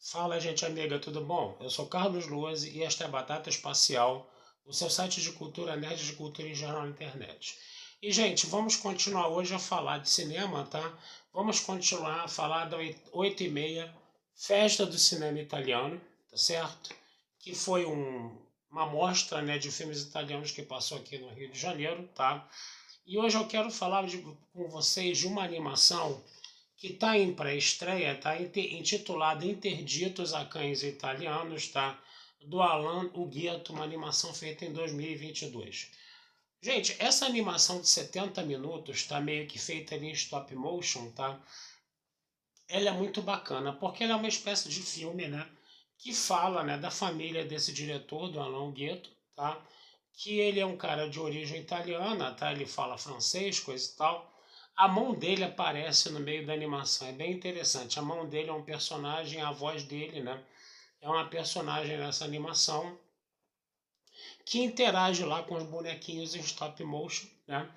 Fala, gente amiga, tudo bom? Eu sou Carlos Luas e esta é a Batata Espacial, o seu site de cultura nerd de cultura em geral na internet. E, gente, vamos continuar hoje a falar de cinema, tá? Vamos continuar a falar da 8h30, Festa do Cinema Italiano, tá certo? Que foi uma mostra, né, de filmes italianos que passou aqui no Rio de Janeiro, tá? E hoje eu quero falar com vocês de uma animação que está em pré-estreia, está intitulada Interditos a Cães Italianos, tá? Do Alan Uggeto, uma animação feita em 2022. Gente, essa animação de 70 minutos, está meio que feita ali em stop motion, tá? Ela é muito bacana, porque ela é uma espécie de filme, né? Que fala, né, da família desse diretor, do Alan Uggeto, tá? Que ele é um cara de origem italiana, tá? Ele fala francês, coisa e tal. A mão dele aparece no meio da animação, é bem interessante. A mão dele é um personagem, a voz dele, né? É uma personagem nessa animação que interage lá com os bonequinhos em stop motion, né?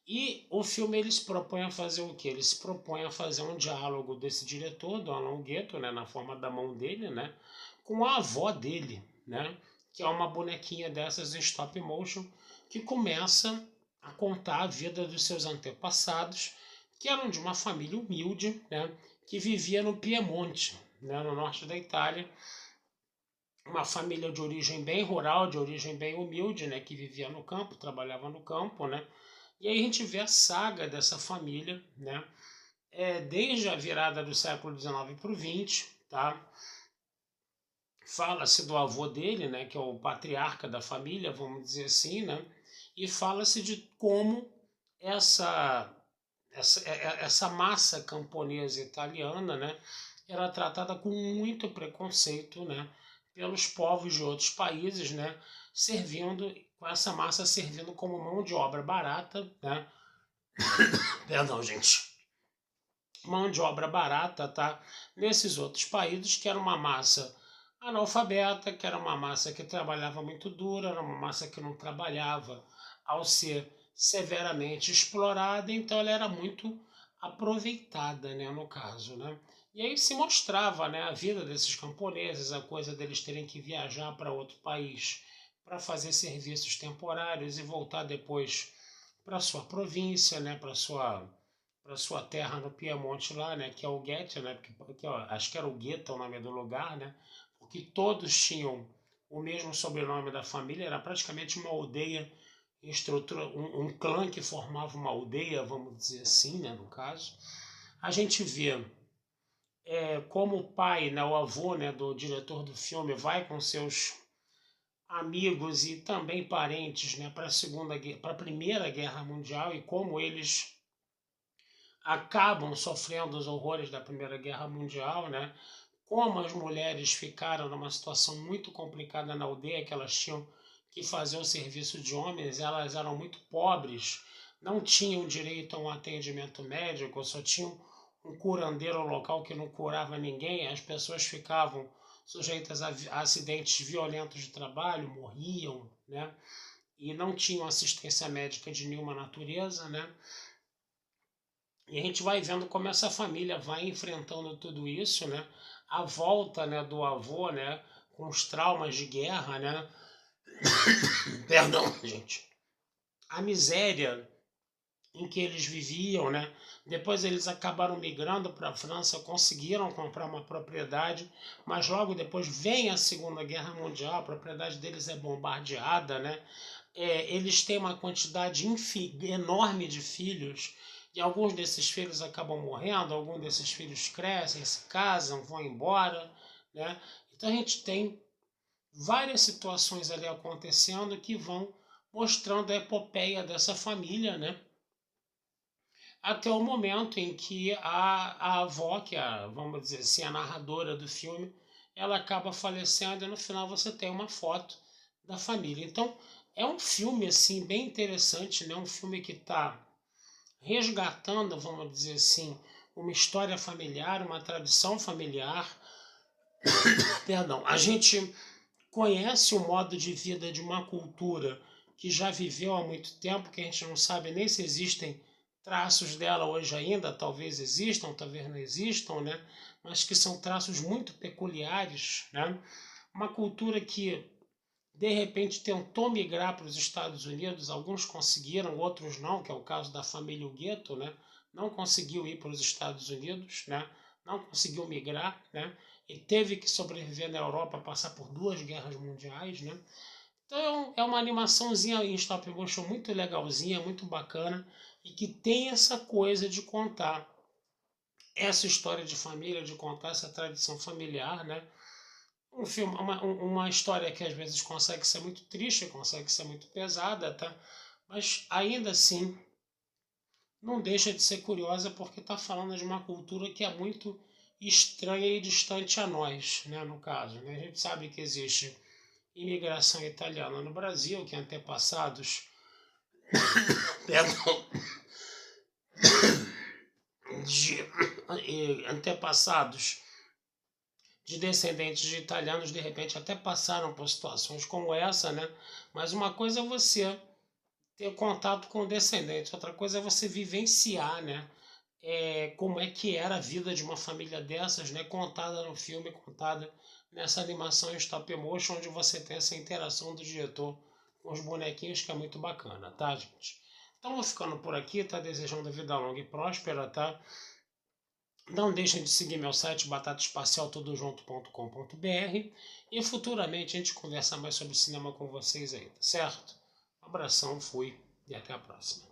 E o filme ele se propõe a fazer o quê? Ele se propõe a fazer um diálogo desse diretor, do Alan Uggeto, né, na forma da mão dele, né, com a avó dele, né, que é uma bonequinha dessas em stop motion, que começa a contar a vida dos seus antepassados, que eram de uma família humilde, né, que vivia no Piemonte, né, no norte da Itália, uma família de origem bem rural, de origem bem humilde, né, que vivia no campo, trabalhava no campo, né, e aí a gente vê a saga dessa família, né? Desde a virada do século XIX para o XX, tá? Fala-se do avô dele, né? Que é o patriarca da família, vamos dizer assim, né? E fala-se de como essa, essa massa camponesa italiana, né? Era tratada com muito preconceito, né? Pelos povos de outros países, né? Servindo, com essa massa servindo como mão de obra barata, né? Perdão, gente. Mão de obra barata, tá? Nesses outros países, que era uma massa analfabeta, que era uma massa que trabalhava muito dura, era uma massa que não trabalhava ao ser severamente explorada, então ela era muito aproveitada, né, no caso, né? E aí se mostrava, né, a vida desses camponeses, a coisa deles terem que viajar para outro país para fazer serviços temporários e voltar depois para sua província, né, para sua terra no Piemonte lá, né, que é o Ghet, né, acho que era o Guetta o nome do lugar, né, porque todos tinham o mesmo sobrenome da família, era praticamente uma aldeia em estrutura, um clã que formava uma aldeia, vamos dizer assim, né, no caso. A gente vê como o pai, né, o avô, né, do diretor do filme vai com seus amigos e também parentes, né, para a Primeira Guerra Mundial e como eles acabam sofrendo os horrores da Primeira Guerra Mundial, né? Como as mulheres ficaram numa situação muito complicada na aldeia, que elas tinham que fazer o serviço de homens, elas eram muito pobres, não tinham direito a um atendimento médico, só tinham um curandeiro local que não curava ninguém, as pessoas ficavam sujeitas a acidentes violentos de trabalho, morriam, né? E não tinham assistência médica de nenhuma natureza, né? E a gente vai vendo como essa família vai enfrentando tudo isso, né? A volta, né, do avô, né, com os traumas de guerra, né? Perdão, gente. A miséria em que eles viviam, né? Depois eles acabaram migrando para a França, conseguiram comprar uma propriedade, mas logo depois vem a Segunda Guerra Mundial, a propriedade deles é bombardeada, né? Eles têm uma quantidade enorme de filhos e alguns desses filhos acabam morrendo, alguns desses filhos crescem, se casam, vão embora, né? Então a gente tem várias situações ali acontecendo que vão mostrando a epopeia dessa família, né? Até o momento em que a avó, que é, vamos dizer assim, a narradora do filme, ela acaba falecendo e no final você tem uma foto da família. Então, é um filme, assim, bem interessante, né? Um filme que está resgatando, vamos dizer assim, uma história familiar, uma tradição familiar. Perdão, a gente conhece o modo de vida de uma cultura que já viveu há muito tempo, que a gente não sabe nem se existem traços dela hoje ainda, talvez existam, talvez não existam, né? mas que são traços muito peculiares, né? Uma cultura que de repente tentou migrar para os Estados Unidos, alguns conseguiram, outros não, que é o caso da família Gueto, né? Não conseguiu ir para os Estados Unidos, né? Não conseguiu migrar, né? E teve que sobreviver na Europa, passar por 2 guerras mundiais, né? Então é uma animaçãozinha em stop motion muito legalzinha, muito bacana, e que tem essa coisa de contar essa história de família, de contar essa tradição familiar, né? Um filme, uma história que às vezes consegue ser muito triste, consegue ser muito pesada, tá? Mas ainda assim não deixa de ser curiosa porque está falando de uma cultura que é muito estranha e distante a nós, né? No caso, né? A gente sabe que existe imigração italiana no Brasil, que antepassados, perdão, antepassados de descendentes de italianos de repente até passaram por situações como essa, né? Mas uma coisa é você ter contato com descendentes, outra coisa é você vivenciar, né? Como é que era a vida de uma família dessas, né? Contada no filme, contada nessa animação em stop motion, onde você tem essa interação do diretor com os bonequinhos, que é muito bacana, tá, gente? Então vou ficando por aqui, tá? Desejando vida longa e próspera, tá? Não deixem de seguir meu site batataespacialtudojunto.com.br e futuramente a gente conversa mais sobre cinema com vocês aí, tá certo? Um abração, fui e até a próxima.